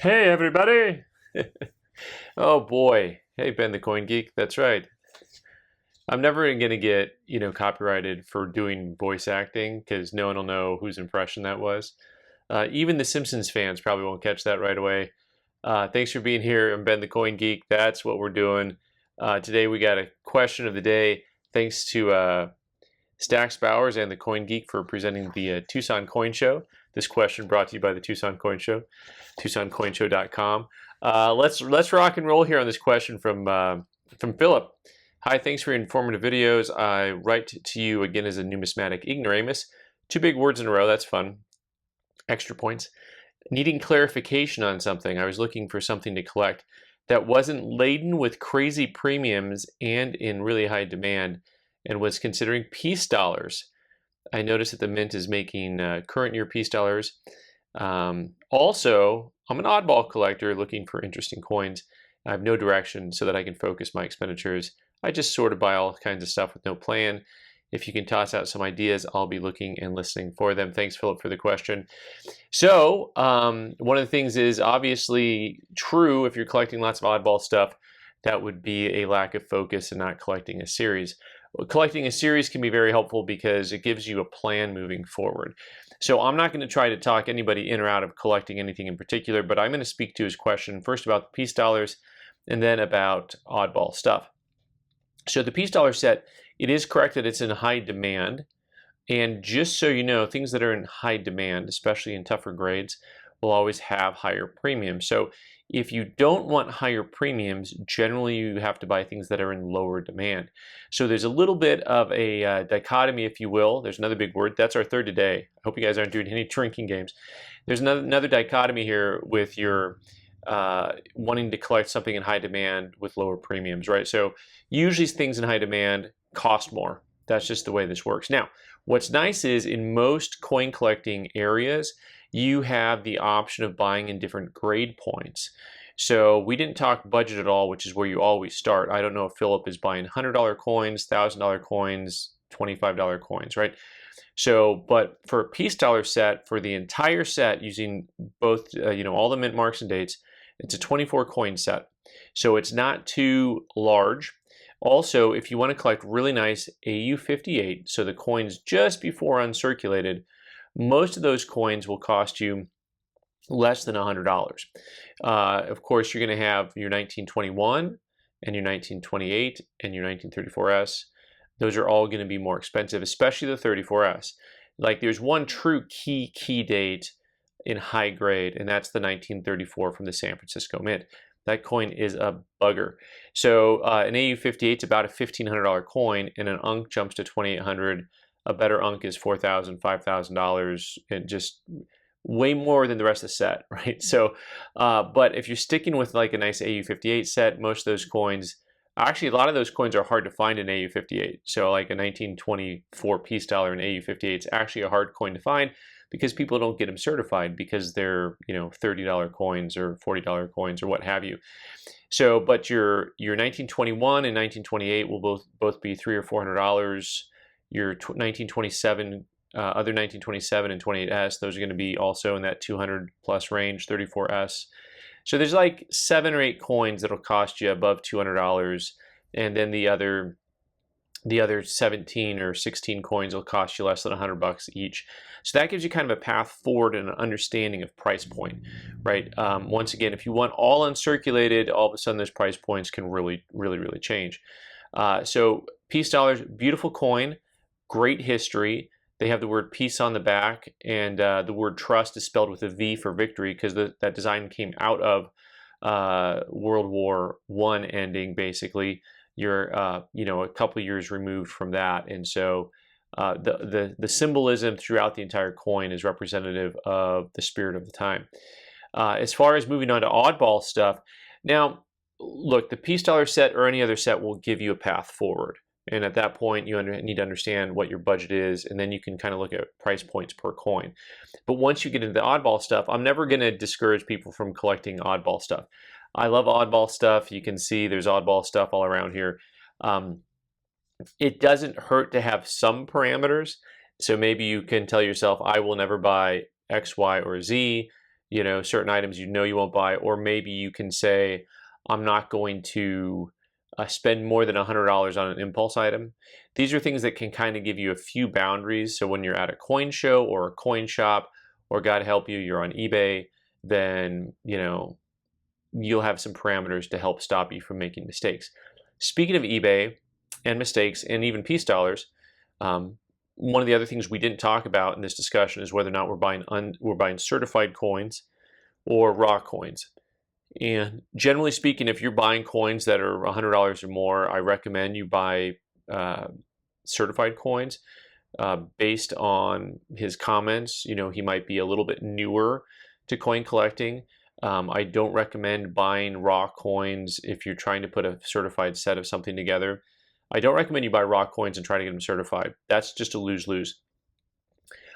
Hey everybody! Oh boy. Hey Ben the Coin Geek. That's right. I'm never going to get, copyrighted for doing voice acting because no one will know whose impression that was. Even the Simpsons fans probably won't catch that right away. Thanks for being here. I'm Ben the Coin Geek. That's what we're doing. Today we got a question of the day. Thanks to Stax Bowers and the Coin Geek for presenting the Tucson Coin Show. This question brought to you by the Tucson Coin Show, TucsonCoinShow.com. Let's rock and roll here on this question from Philip. Hi, thanks for your informative videos. I write to you again as a numismatic ignoramus. Two big words in a row. That's fun. Extra points. Needing clarification on something. I was looking for something to collect that wasn't laden with crazy premiums and in really high demand, and was considering peace dollars. I noticed that the Mint is making current year peace dollars. Also, I'm an oddball collector looking for interesting coins. I have no direction so that I can focus my expenditures. I just sort of buy all kinds of stuff with no plan. If you can toss out some ideas, I'll be looking and listening for them. Thanks, Philip, for the question. So one of the things is obviously true if you're collecting lots of oddball stuff, that would be a lack of focus and not collecting a series. Collecting a series can be very helpful because it gives you a plan moving forward. So I'm not going to try to talk anybody in or out of collecting anything in particular, but I'm going to speak to his question first about the peace dollars and then about oddball stuff. So the peace dollar set, it is correct that it's in high demand. And just so you know, things that are in high demand, especially in tougher grades, will always have higher premiums. So if you don't want higher premiums, generally you have to buy things that are in lower demand. So there's a little bit of a dichotomy, if you will. There's another big word. That's our third today. I hope you guys aren't doing any drinking games. There's another dichotomy here with your wanting to collect something in high demand with lower premiums, right? So usually things in high demand cost more. That's just the way this works. Now, what's nice is in most coin collecting areas, you have the option of buying in different grade points. So we didn't talk budget at all, which is where you always start. I don't know if Philip is buying $100 coins, $1,000 coins, $25 coins, right? So, but for a peace dollar set, for the entire set, using both, all the mint marks and dates, it's a 24 coin set. So it's not too large. Also, if you want to collect really nice AU58, so the coins just before uncirculated, most of those coins will cost you less than $100. Of course, you're going to have your 1921 and your 1928 and your 1934S. Those are all going to be more expensive, especially the 34S. Like there's one true key date in high grade, and that's the 1934 from the San Francisco Mint. That coin is a bugger. So an AU58 is about a $1,500 coin, and an UNC jumps to $2,800. A better UNC is $4,000, $5,000, and just way more than the rest of the set, right? So, but if you're sticking with like a nice AU58 set, most of those coins, actually a lot of those coins are hard to find in AU58. So like a 1924 peace dollar in AU58 is actually a hard coin to find because people don't get them certified because they're, $30 coins or $40 coins or what have you. So, but your 1921 and 1928 will both be $300 or $400. Your 1927, other 1927 and 28S, those are going to be also in that 200 plus range, 34S. So there's like 7 or 8 coins that'll cost you above $200, and then the other 17 or 16 coins will cost you less than $100 each. So that gives you kind of a path forward and an understanding of price point, right? Once again, if you want all uncirculated, all of a sudden those price points can really change. So peace dollars, beautiful coin, great history. They have the word peace on the back, and the word trust is spelled with a V for victory because that design came out of World War I ending, basically. You're a couple years removed from that, and so the symbolism throughout the entire coin is representative of the spirit of the time. As far as moving on to oddball stuff, now look, the peace dollar set or any other set will give you a path forward, and at that point you need to understand what your budget is, and then you can kind of look at price points per coin. But once you get into the oddball stuff, I'm never going to discourage people from collecting oddball stuff. I love oddball stuff. You can see there's oddball stuff all around here. It doesn't hurt to have some parameters. So maybe you can tell yourself, I will never buy X, Y, or Z. certain items you won't buy, or maybe you can say, I'm not going to spend more than $100 on an impulse item. These are things that can kind of give you a few boundaries. So when you're at a coin show or a coin shop, or God help you, you're on eBay, then you'll have some parameters to help stop you from making mistakes. Speaking of eBay and mistakes and even peace dollars, one of the other things we didn't talk about in this discussion is whether or not we're buying certified coins or raw coins. And generally speaking, if you're buying coins that are $100 or more, I recommend you buy certified coins. Based on his comments, he might be a little bit newer to coin collecting. I don't recommend buying raw coins if you're trying to put a certified set of something together. I don't recommend you buy raw coins and try to get them certified. That's just a lose-lose.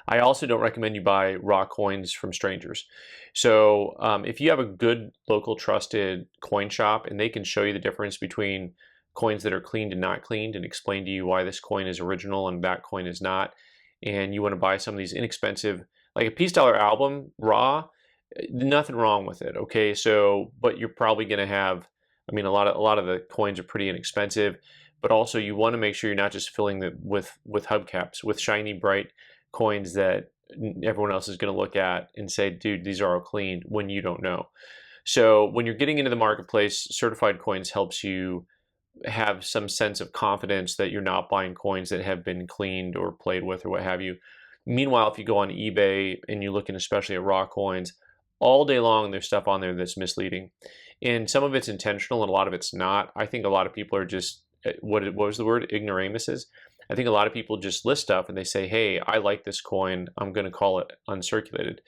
I also don't recommend you buy raw coins from strangers. So if you have a good local trusted coin shop and they can show you the difference between coins that are cleaned and not cleaned and explain to you why this coin is original and that coin is not, and you want to buy some of these inexpensive, like a peace dollar album raw, nothing wrong with it, okay? So, but you're probably going to have, a lot of the coins are pretty inexpensive, but also you want to make sure you're not just filling them with hubcaps, with shiny, bright coins that everyone else is going to look at and say, dude, these are all cleaned, when you don't know. So when you're getting into the marketplace, certified coins helps you have some sense of confidence that you're not buying coins that have been cleaned or played with or what have you. Meanwhile, if you go on eBay and you're looking especially at raw coins, all day long there's stuff on there that's misleading. And some of it's intentional and a lot of it's not. I think a lot of people are just, what was the word? Ignoramuses. I think a lot of people just list stuff and they say, hey, I like this coin, I'm going to call it uncirculated.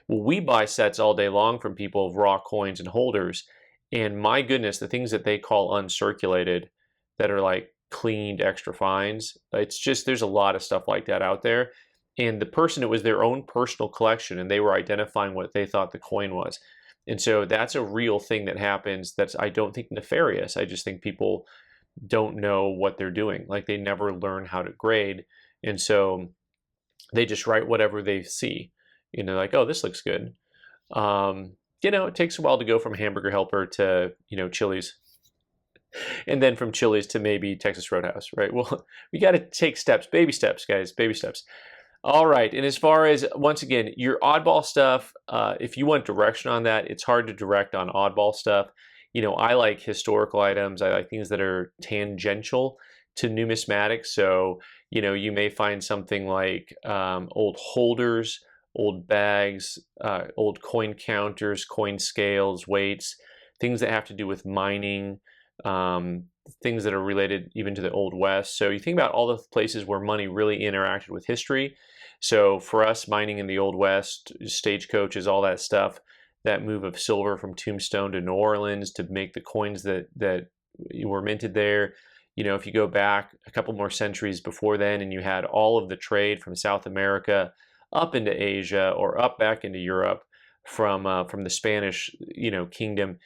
Well, we buy sets all day long from people of raw coins and holders, and my goodness, the things that they call uncirculated that are like cleaned extra fines, it's just, there's a lot of stuff like that out there. And the person, it was their own personal collection and they were identifying what they thought the coin was. And so that's a real thing that happens that's, I don't think, nefarious. I just think people don't know what they're doing. Like they never learn how to grade. And so they just write whatever they see, like, oh, this looks good. It takes a while to go from Hamburger Helper to, Chili's, and then from Chili's to maybe Texas Roadhouse, right? Well, we got to take steps, baby steps, guys, baby steps. All right. And as far as, once again, your oddball stuff, if you want direction on that, it's hard to direct on oddball stuff. I like historical items. I like things that are tangential to numismatics. So, you may find something like old holders, old bags, old coin counters, coin scales, weights, things that have to do with mining, things that are related even to the Old West. So you think about all the places where money really interacted with history. So for us, mining in the Old West, stagecoaches, all that stuff, that move of silver from Tombstone to New Orleans to make the coins that were minted there. If you go back a couple more centuries before then and you had all of the trade from South America up into Asia or up back into Europe from the Spanish, kingdom,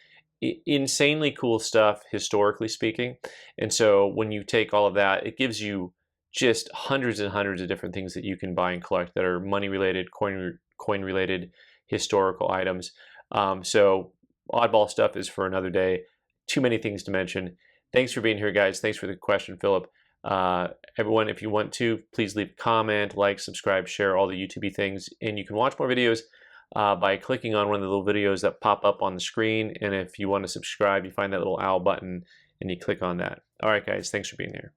insanely cool stuff historically speaking. And so when you take all of that, it gives you just hundreds and hundreds of different things that you can buy and collect that are money related, coin related, historical items. So oddball stuff is for another day. Too many things to mention. Thanks for being here, guys. Thanks for the question, Philip. Everyone, if you want to, please leave a comment, like, subscribe, share all the YouTube things. And you can watch more videos by clicking on one of the little videos that pop up on the screen. And if you want to subscribe, you find that little owl button and you click on that. All right, guys, thanks for being here.